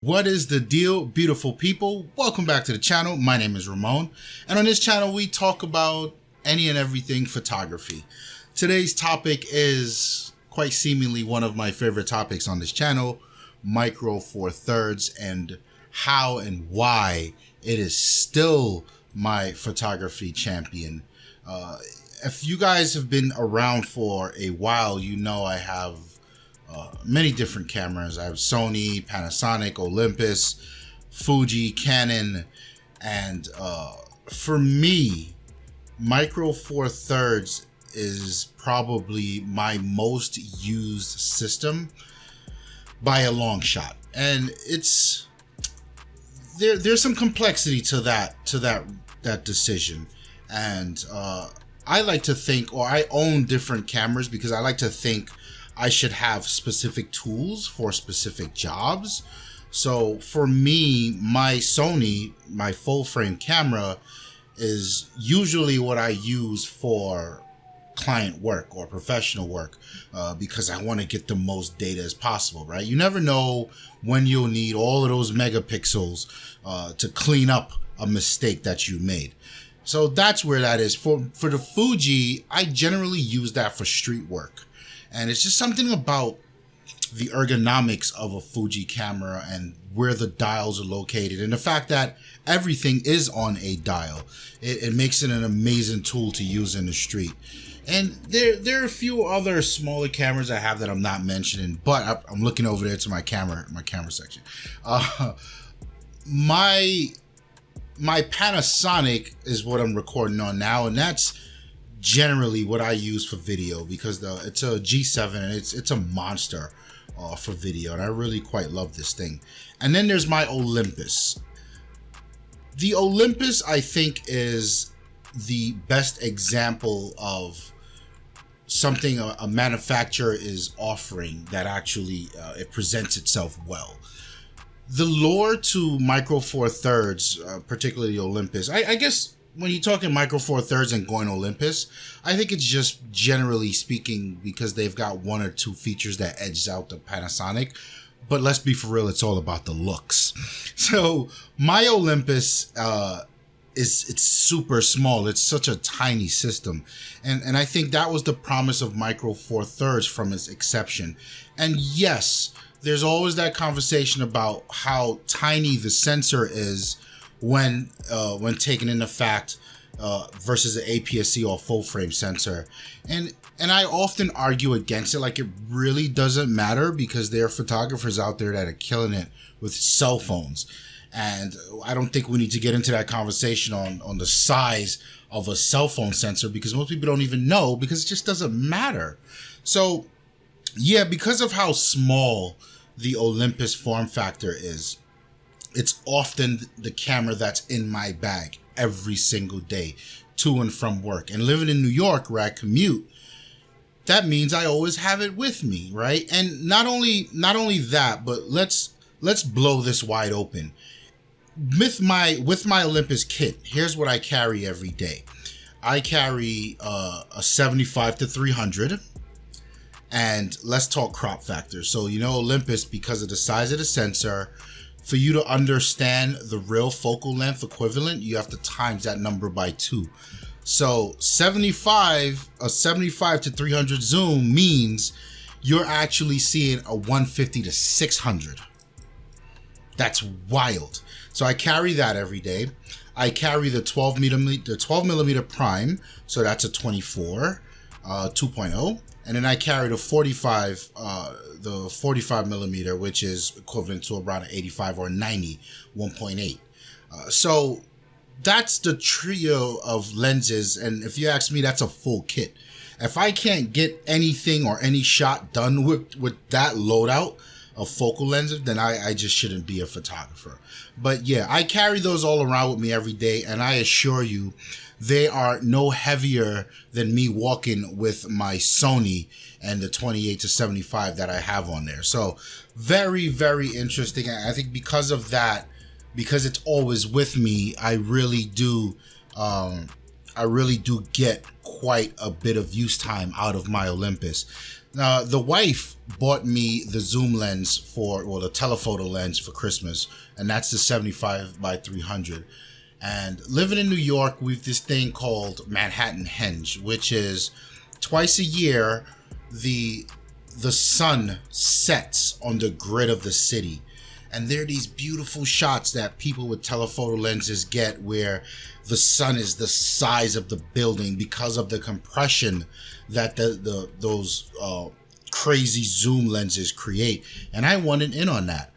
What is the deal, beautiful people? Welcome back to the channel. My name is Ramon, and on this channel we talk about any and everything photography. Today's topic is quite seemingly one of my favorite topics on this channel, micro four thirds, and how and why it is still my photography champion. If you guys have been around for a while, you know I have many different cameras. I have Sony, Panasonic, Olympus, Fuji, Canon, and for me, micro four thirds is probably my most used system by a long shot. And it's there's some complexity to that decision. And I like to think, or I own different cameras because I like to think I should have specific tools for specific jobs. So for me, my Sony, my full frame camera is usually what I use for client work or professional work because I want to get the most data as possible, right? You never know when you'll need all of those megapixels to clean up a mistake that you made. So that's where that is. For the Fuji, I generally use that for street work. And it's just something about the ergonomics of a Fuji camera and where the dials are located and the fact that everything is on a dial. It makes it an amazing tool to use in the street. And there are a few other smaller cameras I have that I'm not mentioning, but I'm looking over there to my camera section. My Panasonic is what I'm recording on now, and that's generally what I use for video because it's a G7 and it's a monster for video, and I really quite love this thing. And then there's my Olympus. The Olympus, I think, is the best example of something a manufacturer is offering that actually it presents itself well. The lure to micro four thirds, particularly Olympus, I guess when you're talking micro four thirds and going Olympus, I think it's just generally speaking because they've got one or two features that edge out the Panasonic. But let's be for real, it's all about the looks. So my Olympus it's super small. It's such a tiny system. And I think that was the promise of micro four thirds from its inception. And yes, there's always that conversation about how tiny the sensor is when taken into fact versus an APS-C or full frame sensor, and I often argue against it, like it really doesn't matter because there are photographers out there that are killing it with cell phones, and I don't think we need to get into that conversation on the size of a cell phone sensor because most people don't even know because it just doesn't matter. So yeah, because of how small the Olympus form factor is, it's often the camera that's in my bag every single day to and from work. And living in New York where I commute, that means I always have it with me, right? And not only that, but let's blow this wide open. With my Olympus kit, here's what I carry every day. I carry a 75-300. And let's talk crop factor. So, you know, Olympus, because of the size of the sensor, for you to understand the real focal length equivalent, you have to times that number by 2. So a 75-300 zoom means you're actually seeing a 150-600. That's wild. So I carry that every day. I carry the 12 millimeter prime. So that's a 24, 2.0. And then I carry the 45 millimeter, which is equivalent to around an 85 or 90, 1.8. So that's the trio of lenses. And if you ask me, that's a full kit. If I can't get anything or any shot done with that loadout of focal lenses, then I just shouldn't be a photographer. But yeah, I carry those all around with me every day. And I assure you, they are no heavier than me walking with my Sony and the 28-75 that I have on there. So very, very interesting. I think because of that, because it's always with me, I really do get quite a bit of use time out of my Olympus. The wife bought me the zoom lens the telephoto lens for Christmas, and that's the 75 by 300. And living in New York, we've this thing called Manhattan Henge, which is twice a year the sun sets on the grid of the city. And there are these beautiful shots that people with telephoto lenses get where the sun is the size of the building because of the compression that those crazy zoom lenses create. And I wanted in on that.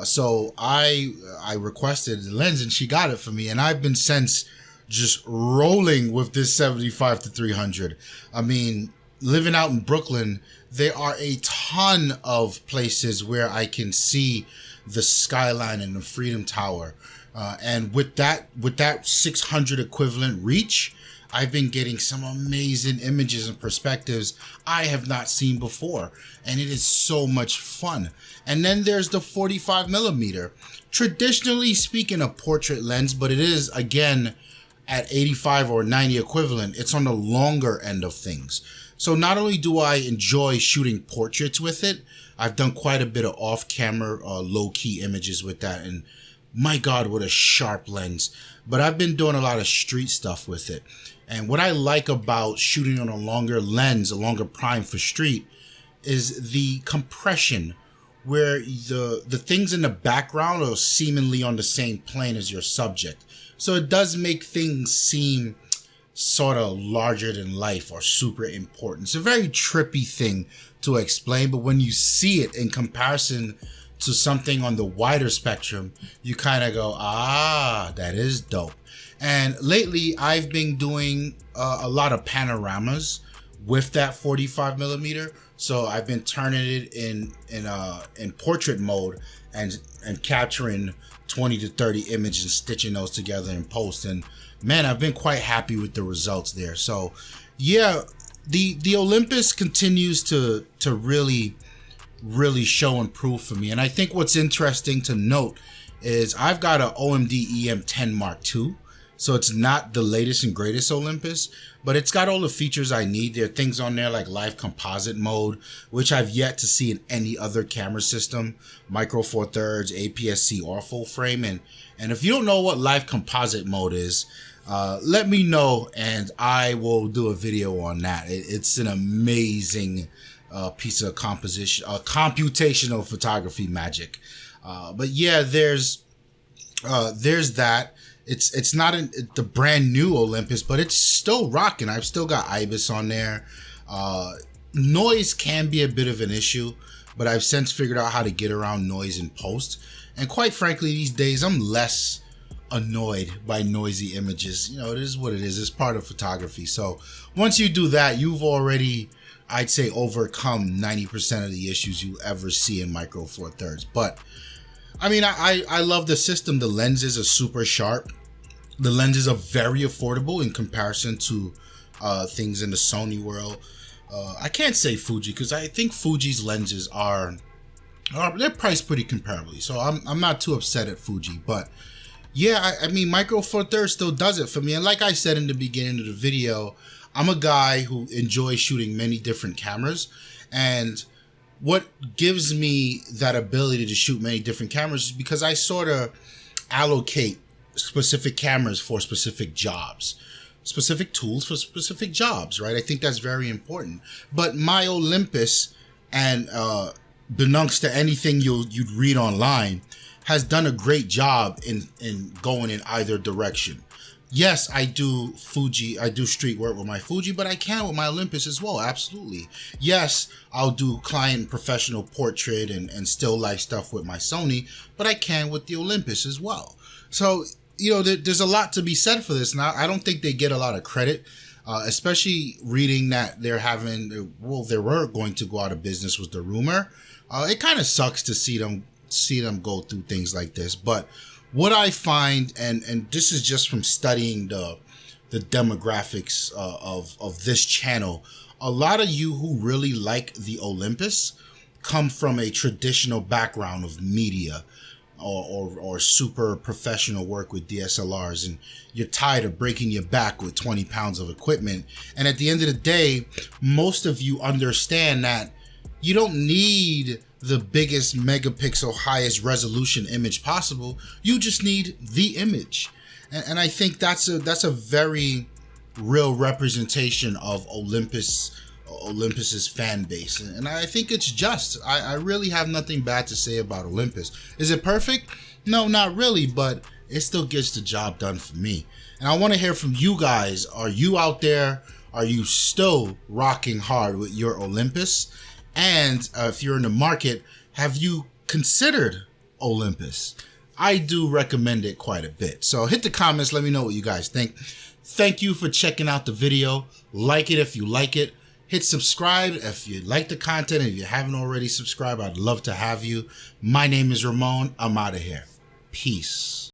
So I requested the lens and she got it for me. And I've been since just rolling with this 75 to 300. I mean, living out in Brooklyn, there are a ton of places where I can see the skyline and the Freedom Tower. And with that 600 equivalent reach, I've been getting some amazing images and perspectives I have not seen before. And it is so much fun. And then there's the 45 millimeter. Traditionally speaking, a portrait lens, but it is, again, at 85 or 90 equivalent. It's on the longer end of things. So not only do I enjoy shooting portraits with it, I've done quite a bit of off-camera, low-key images with that. And my God, what a sharp lens. But I've been doing a lot of street stuff with it. And what I like about shooting on a longer lens, a longer prime for street, is the compression, where the things in the background are seemingly on the same plane as your subject. So it does make things seem sort of larger than life or super important. It's a very trippy thing to explain, but when you see it in comparison to something on the wider spectrum, you kind of go, that is dope. And lately I've been doing a lot of panoramas with that 45 millimeter. So I've been turning it in portrait mode and capturing 20 to 30 images and stitching those together in post. And man, I've been quite happy with the results there. So yeah, the Olympus continues to really show and prove for me. And I think what's interesting to note is I've got an OMD EM10 Mark II. So it's not the latest and greatest Olympus, but it's got all the features I need. There are things on there like live composite mode, which I've yet to see in any other camera system, micro four thirds, APS-C, or full frame. And if you don't know what live composite mode is, let me know and I will do a video on that. It's an amazing piece of composition, computational photography magic. But yeah, there's that. It's not the brand new Olympus, but it's still rocking. I've still got IBIS on there. Noise can be a bit of an issue, but I've since figured out how to get around noise in post. And quite frankly, these days I'm less annoyed by noisy images. You know, it is what it is. It's part of photography. So once you do that, you've already, I'd say, overcome 90% of the issues you ever see in micro four thirds. But I mean, I love the system. The lenses are super sharp. The lenses are very affordable in comparison to things in the Sony world. I can't say Fuji because I think Fuji's lenses they're priced pretty comparably. So I'm not too upset at Fuji. But yeah, I mean, micro four thirds still does it for me. And like I said in the beginning of the video, I'm a guy who enjoys shooting many different cameras. And what gives me that ability to shoot many different cameras is because I sort of allocate specific cameras for specific jobs, specific tools for specific jobs, right? I think that's very important. But my Olympus, and belongs to anything you'd read online, has done a great job in going in either direction. Yes, I do street work with my Fuji, but I can with my Olympus as well, absolutely. Yes, I'll do client professional portrait and still life stuff with my Sony, but I can with the Olympus as well. So, you know, there's a lot to be said for this. Now, I don't think they get a lot of credit, especially reading that they were going to go out of business was the rumor. It kind of sucks to see them go through things like this, but what I find, and this is just from studying the demographics of this channel, a lot of you who really like the Olympus come from a traditional background of media or super professional work with DSLRs, and you're tired of breaking your back with 20 pounds of equipment. And at the end of the day, most of you understand that You don't need the biggest megapixel, highest resolution image possible. You just need the image. And I think that's a very real representation of Olympus's fan base. And I think it's just. I really have nothing bad to say about Olympus. Is it perfect? No, not really, but it still gets the job done for me. And I want to hear from you guys. Are you out there? Are you still rocking hard with your Olympus? And if you're in the market, have you considered Olympus? I do recommend it quite a bit. So hit the comments, let me know what you guys think. Thank you for checking out the video. Like it if you like it. Hit subscribe if you like the content. If you haven't already subscribed, I'd love to have you. My name is Ramon. I'm out of here. Peace.